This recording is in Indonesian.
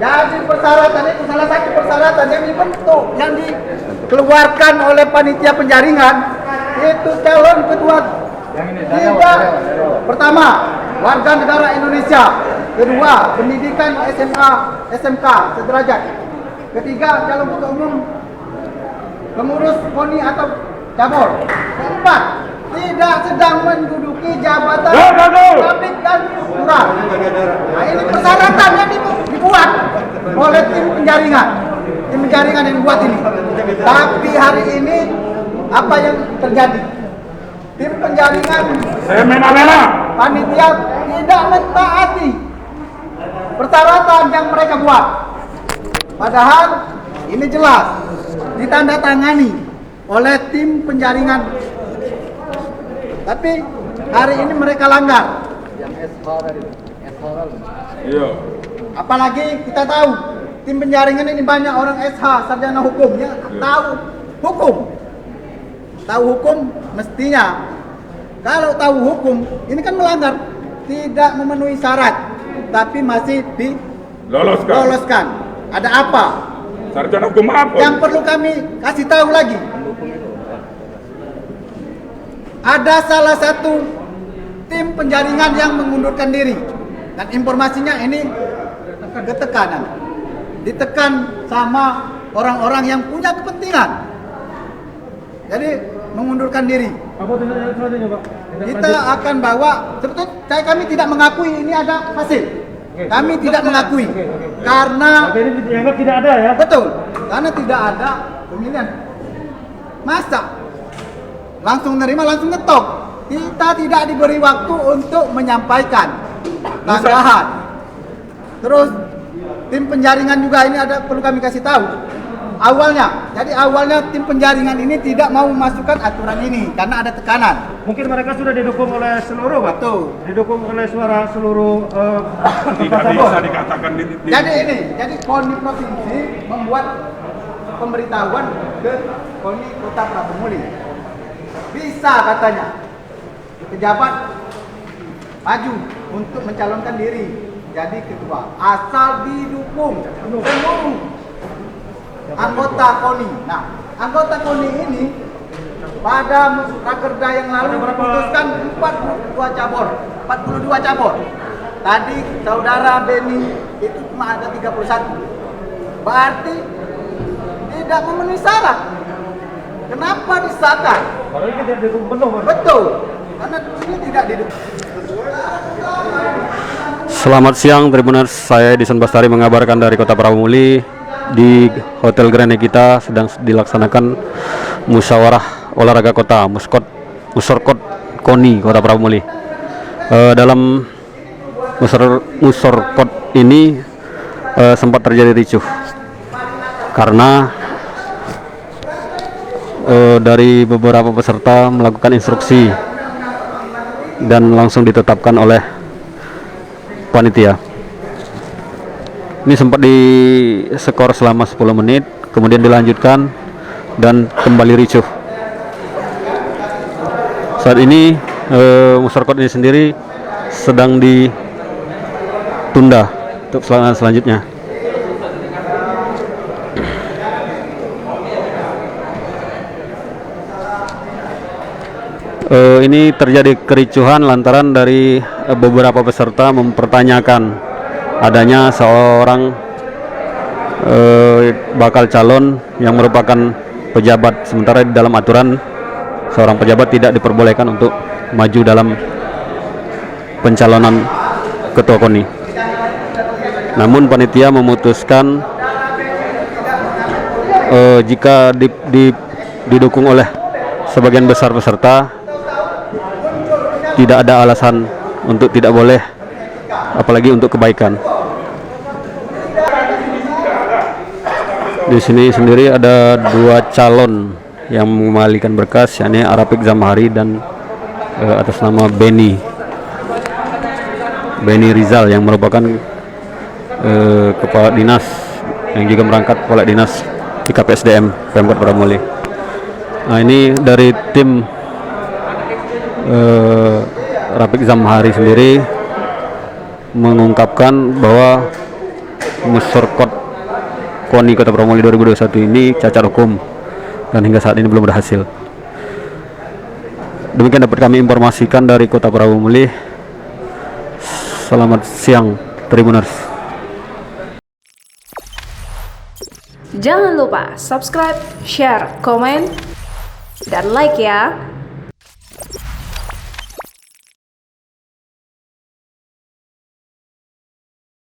Jadi persyaratan itu salah satu persyaratan yang dibentuk, yang dikeluarkan oleh panitia penjaringan itu calon ketua tidak. Pertama, warga negara Indonesia. Kedua, pendidikan SMA, SMK sederajat. Ketiga, calon ketua umum pengurus KONI atau cabur. Keempat, tidak sedang menduduki jabatan publik dan struktural. Nah, ini persyaratan yang dibuat oleh tim penjaringan yang dibuat ini. Tapi hari ini apa yang terjadi? Tim penjaringan panitia tidak mentaati persyaratan yang mereka buat. Padahal ini jelas ditandatangani oleh tim penjaringan. Tapi hari ini mereka langgar. Yang SH tadi. Iya. Apalagi kita tahu tim penjaringan ini banyak orang SH, sarjana hukumnya, tahu hukum. Tahu hukum mestinya. Kalau tahu hukum, ini kan melanggar, tidak memenuhi syarat, tapi masih diloloskan. Ada apa? Sarjana hukum apa? Yang perlu kami kasih tahu lagi. Ada salah satu tim penjaringan yang mengundurkan diri, dan informasinya ini ketekanan, ditekan sama orang-orang yang punya kepentingan. Jadi mengundurkan diri. Apa selanjutnya, Pak? Kita akan bawa. Sebetulnya kami tidak mengakui ini ada hasil. Kami tidak mengakui karena ini dianggap tidak ada ya. Betul, karena tidak ada pemilihan. Masa langsung nerima langsung ngetok. Kita tidak diberi waktu untuk menyampaikan tanggapan. Terus tim penjaringan juga ini ada perlu kami kasih tahu. Awalnya tim penjaringan ini tidak mau memasukkan aturan ini karena ada tekanan. Mungkin mereka sudah didukung oleh seluruh, Pak. Betul. Didukung oleh suara seluruh tidak bisa dikatakan Jadi KONI provinsi membuat pemberitahuan ke KONI Kota Prabu Muli. Bisa katanya pejabat maju untuk mencalonkan diri jadi ketua asal didukung seluruh anggota KONI. Nah, anggota KONI ini pada rakerda yang lalu memutuskan 42 cabur. Tadi saudara Beni itu cuma ada 31. Berarti tidak memenuhi syarat. Kenapa disahkan? Karena ini tidak didukung penuh, Pak. Betul, karena ini tidak didukung. Selamat siang Tribuners, saya Edison Bastari mengabarkan dari Kota Prabu Muli. Di Hotel Grand kita sedang dilaksanakan musyawarah olahraga kota, Musorkot KONI Kota Prabu Muli. Dalam Musorkot ini sempat terjadi ricuh karena dari beberapa peserta melakukan instruksi dan langsung ditetapkan oleh panitia. Ini sempat diskor selama 10 menit, kemudian dilanjutkan dan kembali ricuh. Saat ini Musorkot ini sendiri sedang ditunda untuk selanjutnya. Ini terjadi kericuhan lantaran dari beberapa peserta mempertanyakan adanya seorang bakal calon yang merupakan pejabat, sementara di dalam aturan seorang pejabat tidak diperbolehkan untuk maju dalam pencalonan ketua KONI. Namun panitia memutuskan jika didukung oleh sebagian besar peserta, tidak ada alasan untuk tidak boleh apalagi untuk kebaikan. Di sini sendiri ada 2 calon yang mengembalikan berkas, yakni Arapik Zamhari dan atas nama Beni Rizal yang merupakan kepala dinas yang juga merangkap kepala dinas IKPSDM Pemkot Pramuali. Nah, ini dari tim Arapik Zamhari sendiri mengungkapkan bahwa Musyawarah KONI Kota Pramuali 2021 ini cacat hukum dan hingga saat ini belum berhasil. Demikian dapat kami informasikan dari Kota Pramuali. Selamat siang Tribuners. Jangan lupa subscribe, share, komen, dan like ya.